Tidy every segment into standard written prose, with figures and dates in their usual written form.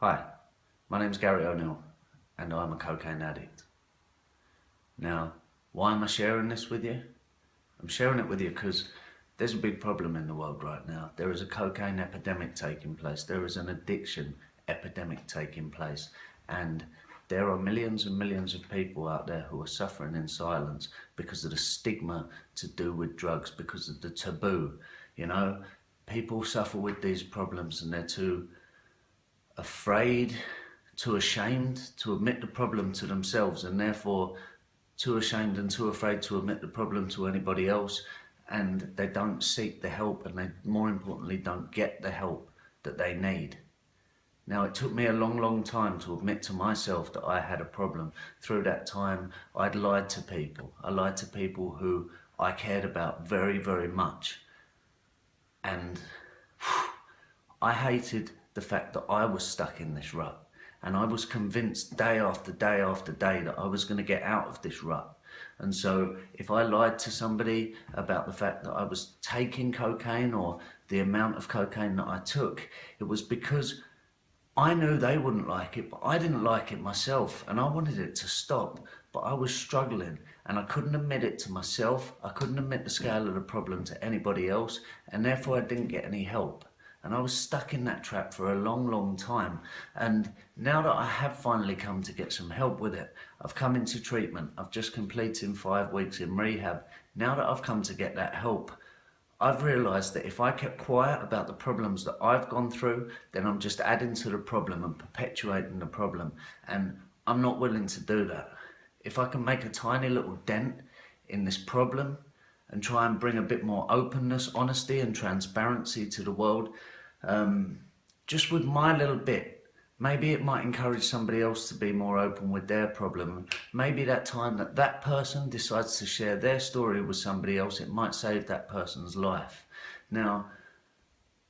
Hi, my name's Gary O'Neill and I'm a cocaine addict. Now, why am I sharing this with you? I'm sharing it with you because there's a big problem in the world right now. There is a cocaine epidemic taking place. There is an addiction epidemic taking place. And there are millions and millions of people out there who are suffering in silence because of the stigma to do with drugs, because of the taboo. You know, people suffer with these problems and they're too afraid, too ashamed to admit the problem to themselves, and therefore too ashamed and too afraid to admit the problem to anybody else, and they don't seek the help, and they, more importantly, don't get the help that they need. Now, it took me a long time to admit to myself that I had a problem. Through that time, I'd lied to people. I lied to people who I cared about very much. And I hated the fact that I was stuck in this rut. And I was convinced day after day after day that I was going to get out of this rut. And so if I lied to somebody about the fact that I was taking cocaine or the amount of cocaine that I took, it was because I knew they wouldn't like it, but I didn't like it myself, and I wanted it to stop, but I was struggling, and I couldn't admit it to myself. I couldn't admit the scale of the problem to anybody else, and therefore I didn't get any help. And I was stuck in that trap for a long time. And now that I have finally come to get some help with it, I've come into treatment. I've just completed 5 weeks in rehab. Now that I've come to get that help, I've realised that if I kept quiet about the problems that I've gone through, then I'm just adding to the problem and perpetuating the problem. And I'm not willing to do that. If I can make a tiny little dent in this problem and try and bring a bit more openness, honesty and transparency to the world, just with my little bit, maybe it might encourage somebody else to be more open with their problem. Maybe that time that that person decides to share their story with somebody else, it might save that person's life. Now,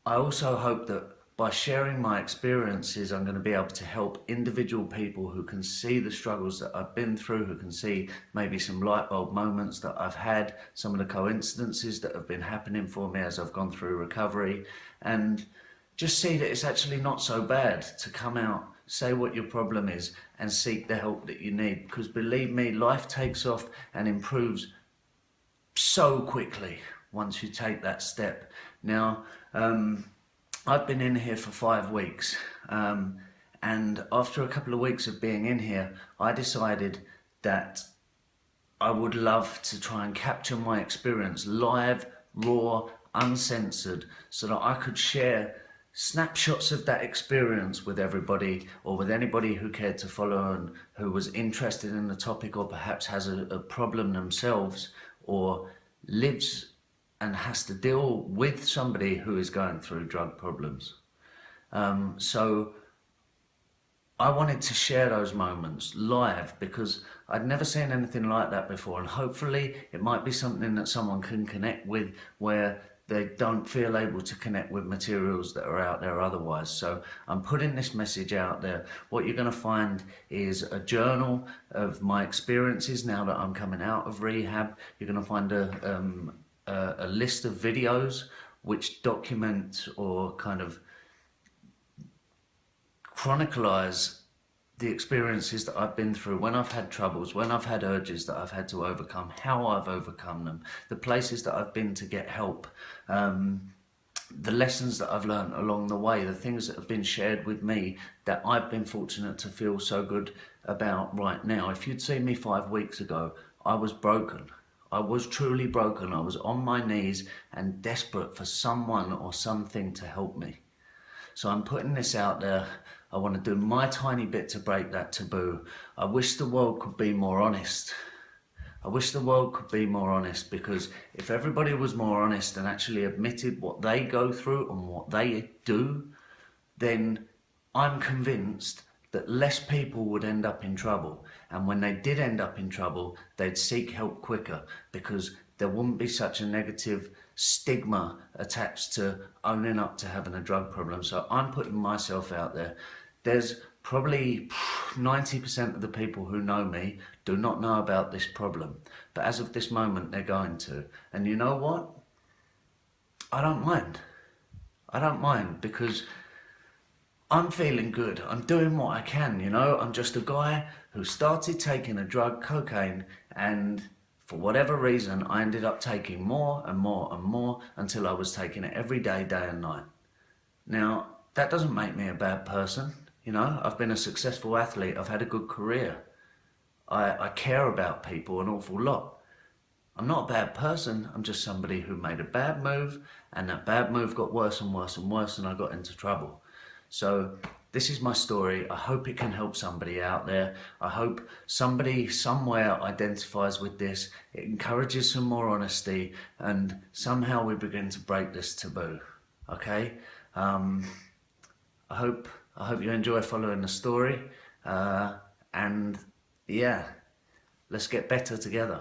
I also hope that by sharing my experiences, I'm going to be able to help individual people who can see the struggles that I've been through, who can see maybe some light bulb moments that I've had, some of the coincidences that have been happening for me as I've gone through recovery, and just see that it's actually not so bad to come out, say what your problem is, and seek the help that you need. Because believe me, life takes off and improves so quickly once you take that step. Now, I've been in here for 5 weeks, and after a couple of weeks of being in here, I decided that I would love to try and capture my experience live, raw, uncensored, so that I could share snapshots of that experience with everybody, or with anybody who cared to follow and who was interested in the topic, or perhaps has a problem themselves, or lives and has to deal with somebody who is going through drug problems. So I wanted to share those moments live because I'd never seen anything like that before, and hopefully it might be something that someone can connect with where they don't feel able to connect with materials that are out there otherwise. So I'm putting this message out there. What you're going to find is a journal of my experiences now that I'm coming out of rehab. You're going to find a list of videos which document or kind of chronicleize the experiences that I've been through, when I've had troubles, when I've had urges that I've had to overcome, how I've overcome them, the places that I've been to get help, the lessons that I've learned along the way, the things that have been shared with me that I've been fortunate to feel so good about right now. If you'd seen me 5 weeks ago, I was broken. I was truly broken. I was on my knees and desperate for someone or something to help me. So I'm putting this out there. I want to do my tiny bit to break that taboo. I wish the world could be more honest. I wish the world could be more honest, because if everybody was more honest and actually admitted what they go through and what they do, then I'm convinced that less people would end up in trouble. And when they did end up in trouble, they'd seek help quicker, because there wouldn't be such a negative stigma attached to owning up to having a drug problem. So I'm putting myself out there. There's probably 90% of the people who know me do not know about this problem. But as of this moment, they're going to. And you know what? I don't mind. I don't mind, because I'm feeling good. I'm doing what I can, you know. I'm just a guy who started taking a drug, cocaine, and for whatever reason, I ended up taking more and more and more until I was taking it every day, day and night. Now, that doesn't make me a bad person, you know. I've been a successful athlete. I've had a good career. I care about people an awful lot. I'm not a bad person. I'm just somebody who made a bad move, and that bad move got worse and worse and worse, and I got into trouble. So this is my story. I hope it can help somebody out there. I hope somebody somewhere identifies with this. It encourages some more honesty, and somehow we begin to break this taboo. Okay? I hope you enjoy following the story, and yeah, let's get better together.